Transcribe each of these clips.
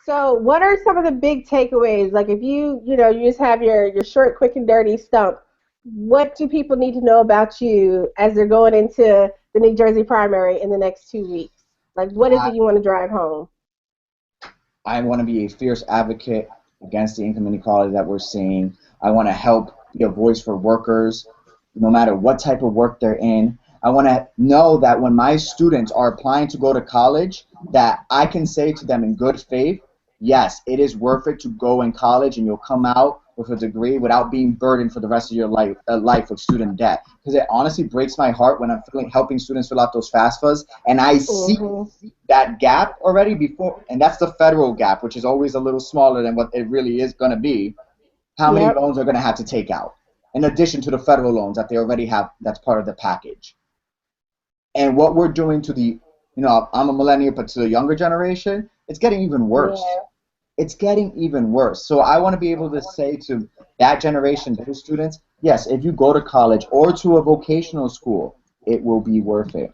So, what are some of the big takeaways? Like, if you just have your short, quick, and dirty stump, what do people need to know about you as they're going into the New Jersey primary in the next 2 weeks? Like, what is I, it you want to drive home? I want to be a fierce advocate against the income inequality that we're seeing. I want to help be a voice for workers, no matter what type of work they're in. I want to know that when my students are applying to go to college, that I can say to them in good faith, yes, it is worth it to go in college and you'll come out with a degree without being burdened for the rest of your life with student debt. Because it honestly breaks my heart when I'm helping students fill out those FAFSAs and I see Hmm. that gap already before, and that's the federal gap, which is always a little smaller than what it really is going to be. How many Yep. loans are going to have to take out in addition to the federal loans that they already have, that's part of the package. And what we're doing to the, I'm a millennial, but to the younger generation, it's getting even worse. Yeah. It's getting even worse. So I want to be able to say to that generation, those students, yes, if you go to college or to a vocational school, it will be worth it.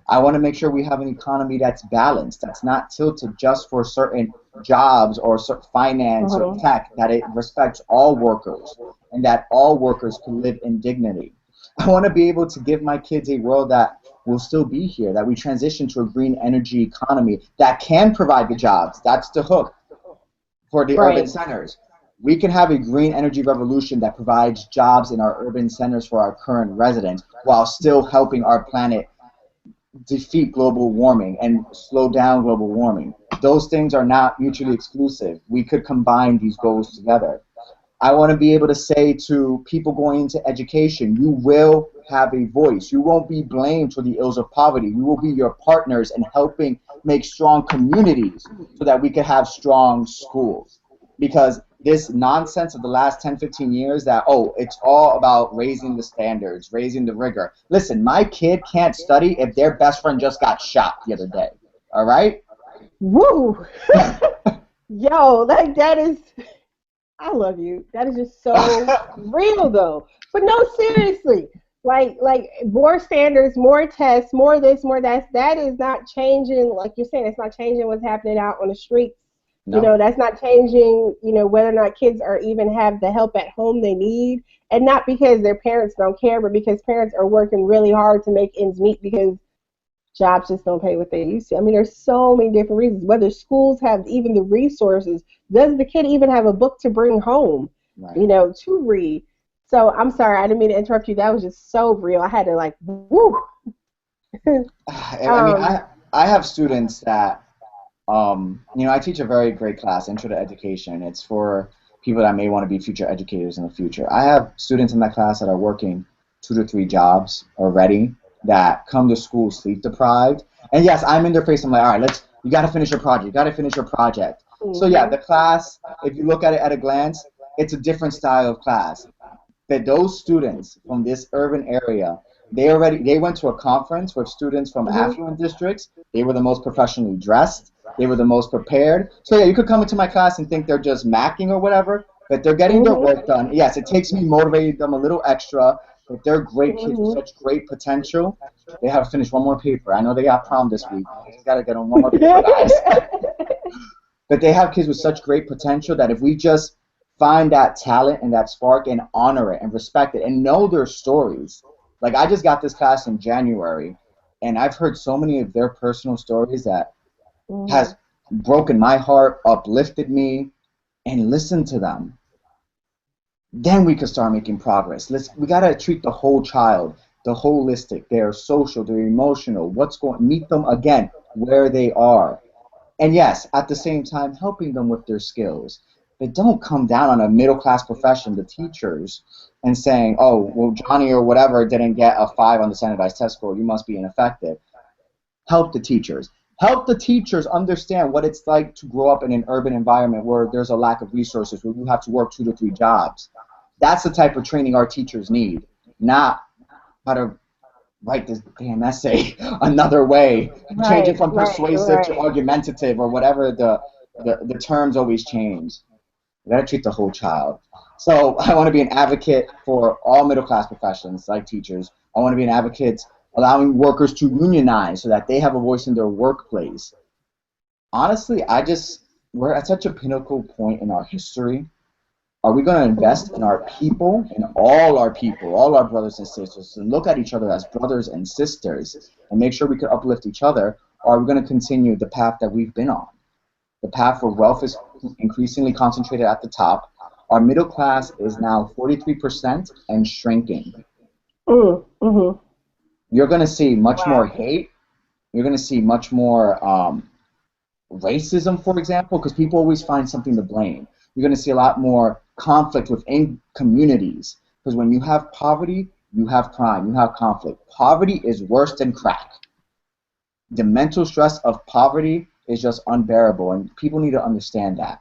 I want to make sure we have an economy that's balanced, that's not tilted just for certain jobs or certain finance or Hmm. tech, that it respects all workers and that all workers can live in dignity. I want to be able to give my kids a world that will still be here, that we transition to a green energy economy that can provide the jobs. That's the hook for the urban Right. centers. We can have a green energy revolution that provides jobs in our urban centers for our current residents while still helping our planet defeat global warming and slow down global warming. Those things are not mutually exclusive. We could combine these goals together. I want to be able to say to people going into education, you will have a voice. You won't be blamed for the ills of poverty. We will be your partners in helping make strong communities so that we can have strong schools. Because this nonsense of the last 10, 15 years that, oh, it's all about raising the standards, raising the rigor. Listen, my kid can't study if their best friend just got shot the other day. All right? Woo! Yo, like that is. I love you. That is just so real, though. But no, seriously. Like more standards, more tests, more this, more that. That is not changing. Like you're saying, it's not changing what's happening out on the streets. No. That's not changing. Whether or not kids are even have the help at home they need, and not because their parents don't care, but because parents are working really hard to make ends meet because jobs just don't pay what they used to. I mean, there's so many different reasons. Whether schools have even the resources, does the kid even have a book to bring home, Right. to read? So I'm sorry, I didn't mean to interrupt you. That was just so real. I had to like, woo. I mean, um, I have students that I teach a very great class, Intro to Education. It's for people that may want to be future educators in the future. I have students in that class that are working 2 to 3 jobs already that come to school sleep deprived. And yes, I'm in their face. I'm like, all right, you got to finish your project. You got to finish your project. So yeah, mhm, the class, if you look at it at a glance, it's a different style of class, that those students from this urban area, they went to a conference with students from mhm, affluent districts. They were the most professionally dressed. They were the most prepared. So yeah, you could come into my class and think they're just macking or whatever, but they're getting their mhm, work done. Yes, it takes me motivating them a little extra, but they're great kids with mhm. such great potential. They have to finish one more paper. I know they got prom this week. They just got to get on one more paper, guys. But they have kids with such great potential that if we just find that talent and that spark and honor it and respect it and know their stories. Like I just got this class in January and I've heard so many of their personal stories that has Mhm. broken my heart, uplifted me, and listen to them. Then we can start making progress. We gotta treat the whole child, the holistic, their social, their emotional, meet them again where they are. And yes, at the same time, helping them with their skills. But don't come down on a middle class profession, the teachers, and saying, oh, well, Johnny or whatever didn't get a 5 on the standardized test score. You must be ineffective. Help the teachers. Help the teachers understand what it's like to grow up in an urban environment where there's a lack of resources, where you have to work 2 to 3 jobs. That's the type of training our teachers need, not how to write this damn essay another way, change it Right, from right, persuasive to right. argumentative or whatever the terms always change. We gotta treat the whole child. So I want to be an advocate for all middle class professions like teachers. I want to be an advocate allowing workers to unionize so that they have a voice in their workplace. Honestly, I just we're at such a pinnacle point in our history. Are we going to invest in our people, in all our brothers and sisters, and look at each other as brothers and sisters and make sure we can uplift each other? Or are we going to continue the path that we've been on? The path where wealth is increasingly concentrated at the top. Our middle class is now 43% and shrinking. Mm-hmm. You're going to see much more Wow. hate. You're going to see much more racism, for example, because people always find something to blame. You're going to see a lot more conflict within communities, because when you have poverty, you have crime, you have conflict. Poverty is worse than crack. The mental stress of poverty is just unbearable, and people need to understand that.